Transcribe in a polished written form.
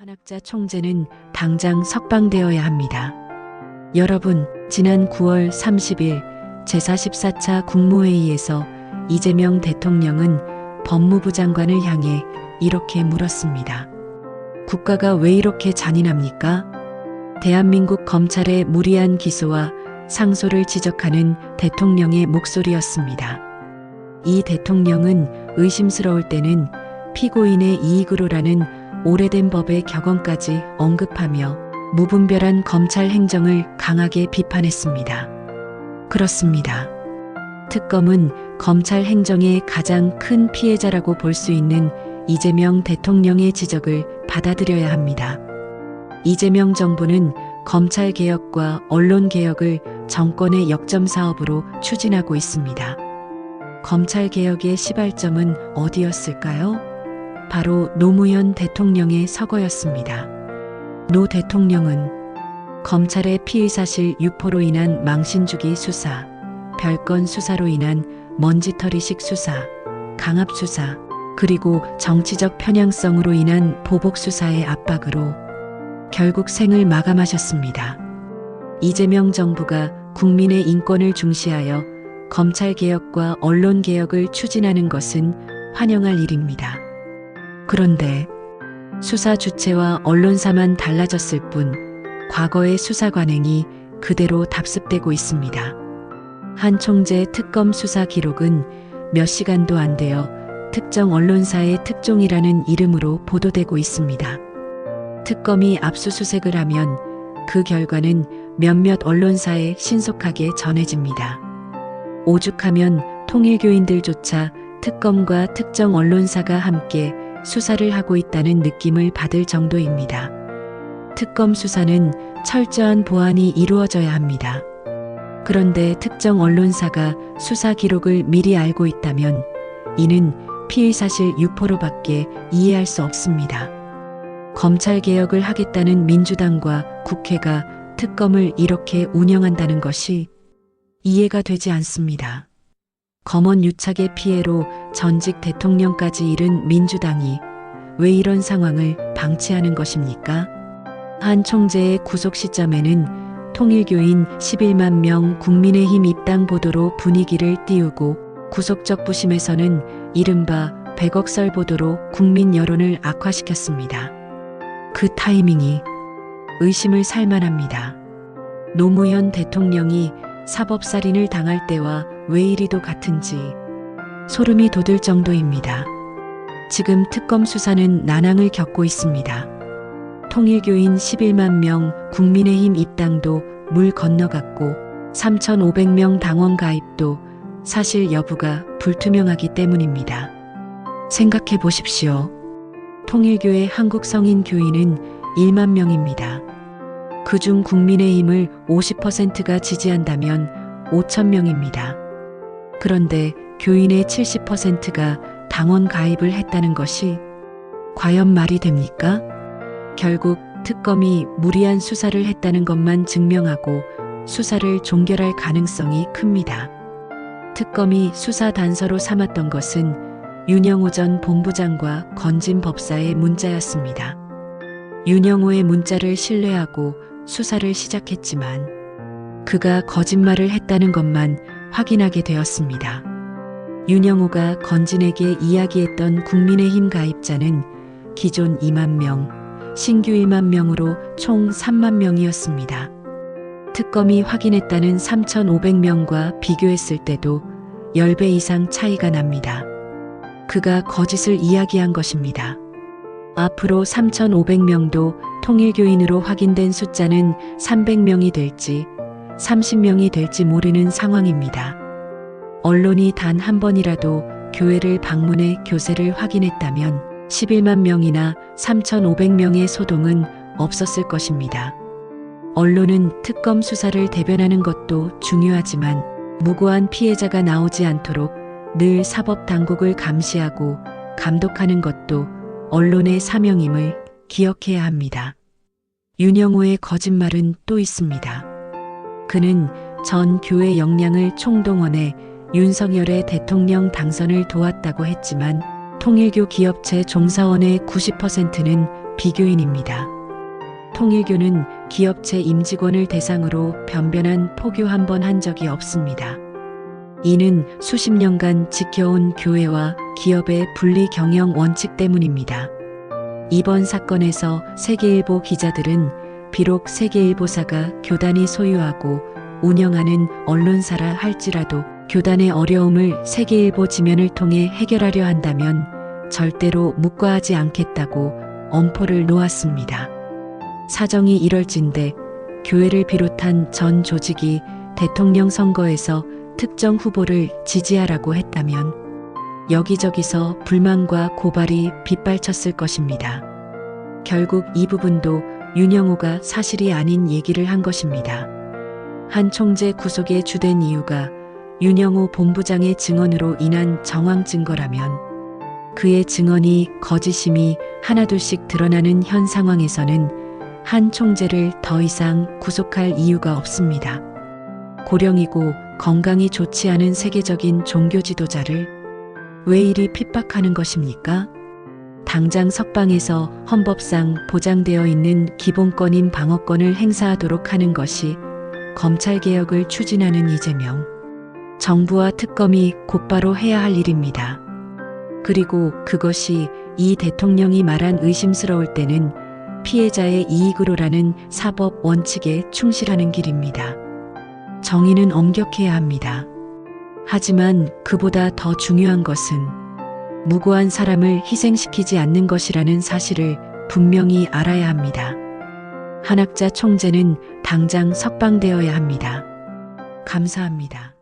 한학자 총재는 당장 석방되어야 합니다. 여러분, 지난 9월 30일 제44차 국무회의에서 이재명 대통령은 법무부 장관을 향해 이렇게 물었습니다. 국가가 왜 이렇게 잔인합니까? 대한민국 검찰의 무리한 기소와 상소를 지적하는 대통령의 목소리였습니다. 이 대통령은 의심스러울 때는 피고인의 이익으로라는 오래된 법의 격언까지 언급하며 무분별한 검찰 행정을 강하게 비판했습니다. 그렇습니다. 특검은 검찰 행정의 가장 큰 피해자라고 볼 수 있는 이재명 대통령의 지적을 받아들여야 합니다. 이재명 정부는 검찰개혁과 언론개혁을 정권의 역점 사업으로 추진하고 있습니다. 검찰개혁의 시발점은 어디였을까요? 바로 노무현 대통령의 서거였습니다. 노 대통령은 검찰의 피의사실 유포로 인한 망신주기 수사, 별건 수사로 인한 먼지털이식 수사, 강압수사, 그리고 정치적 편향성으로 인한 보복수사의 압박으로 결국 생을 마감하셨습니다. 이재명 정부가 국민의 인권을 중시하여 검찰개혁과 언론개혁을 추진하는 것은 환영할 일입니다. 그런데 수사 주체와 언론사만 달라졌을 뿐 과거의 수사 관행이 그대로 답습되고 있습니다. 한 총재 특검 수사 기록은 몇 시간도 안 되어 특정 언론사의 특종이라는 이름으로 보도되고 있습니다. 특검이 압수수색을 하면 그 결과는 몇몇 언론사에 신속하게 전해집니다. 오죽하면 통일교인들조차 특검과 특정 언론사가 함께 수사를 하고 있다는 느낌을 받을 정도입니다. 특검 수사는 철저한 보안이 이루어져야 합니다. 그런데 특정 언론사가 수사 기록을 미리 알고 있다면 이는 피의사실 유포로밖에 이해할 수 없습니다. 검찰개혁을 하겠다는 민주당과 국회가 특검을 이렇게 운영한다는 것이 이해가 되지 않습니다. 검언 유착의 피해로 전직 대통령까지 잃은 민주당이 왜 이런 상황을 방치하는 것입니까? 한 총재의 구속 시점에는 통일교인 11만 명 국민의힘 입당 보도로 분위기를 띄우고 구속적 부심에서는 이른바 100억 설 보도로 국민 여론을 악화시켰습니다. 그 타이밍이 의심을 살만합니다. 노무현 대통령이 사법살인을 당할 때와 왜 이리도 같은지 소름이 돋을 정도입니다. 지금 특검 수사는 난항을 겪고 있습니다. 통일교인 11만 명 국민의힘 입당도 물 건너갔고 3,500명 당원 가입도 사실 여부가 불투명하기 때문입니다. 생각해 보십시오. 통일교의 한국 성인 교인은 1만 명입니다. 그중 국민의힘을 50%가 지지한다면 5천 명입니다. 그런데 교인의 70%가 당원 가입을 했다는 것이 과연 말이 됩니까? 결국 특검이 무리한 수사를 했다는 것만 증명하고 수사를 종결할 가능성이 큽니다. 특검이 수사 단서로 삼았던 것은 윤영호 전 본부장과 건진 법사의 문자였습니다. 윤영호의 문자를 신뢰하고 수사를 시작했지만 그가 거짓말을 했다는 것만 확인하게 되었습니다. 윤영호가 건진에게 이야기했던 국민의힘 가입자는 기존 2만 명, 신규 1만 명으로 총 3만 명이었습니다. 특검이 확인했다는 3,500명과 비교했을 때도 10배 이상 차이가 납니다. 그가 거짓을 이야기한 것입니다. 앞으로 3,500명도 통일교인으로 확인된 숫자는 300명이 될지 30명이 될지 모르는 상황입니다. 언론이 단 한 번이라도 교회를 방문해 교세를 확인했다면 11만 명이나 3,500명의 소동은 없었을 것입니다. 언론은 특검 수사를 대변하는 것도 중요하지만 무고한 피해자가 나오지 않도록 늘 사법당국을 감시하고 감독하는 것도 언론의 사명임을 기억해야 합니다. 윤영호의 거짓말은 또 있습니다. 그는 전 교회 역량을 총동원해 윤석열의 대통령 당선을 도왔다고 했지만 통일교 기업체 종사원의 90%는 비교인입니다. 통일교는 기업체 임직원을 대상으로 변변한 포교 한 번 한 적이 없습니다. 이는 수십 년간 지켜온 교회와 기업의 분리 경영 원칙 때문입니다. 이번 사건에서 세계일보 기자들은 비록 세계일보사가 교단이 소유하고 운영하는 언론사라 할지라도 교단의 어려움을 세계일보 지면을 통해 해결하려 한다면 절대로 묵과하지 않겠다고 엄포를 놓았습니다. 사정이 이럴진데 교회를 비롯한 전 조직이 대통령 선거에서 특정 후보를 지지하라고 했다면 여기저기서 불만과 고발이 빗발쳤을 것입니다. 결국 이 부분도 윤영호가 사실이 아닌 얘기를 한 것입니다. 한 총재 구속의 주된 이유가 윤영호 본부장의 증언으로 인한 정황 증거라면 그의 증언이 거짓임이 하나둘씩 드러나는 현 상황에서는 한 총재를 더 이상 구속할 이유가 없습니다. 고령이고 건강이 좋지 않은 세계적인 종교 지도자를 왜 이리 핍박하는 것입니까? 당장 석방에서 헌법상 보장되어 있는 기본권인 방어권을 행사하도록 하는 것이 검찰개혁을 추진하는 이재명 정부와 특검이 곧바로 해야 할 일입니다. 그리고 그것이 이 대통령이 말한 의심스러울 때는 피해자의 이익으로라는 사법 원칙에 충실하는 길입니다. 정의는 엄격해야 합니다. 하지만 그보다 더 중요한 것은 무고한 사람을 희생시키지 않는 것이라는 사실을 분명히 알아야 합니다. 한학자 총재는 당장 석방되어야 합니다. 감사합니다.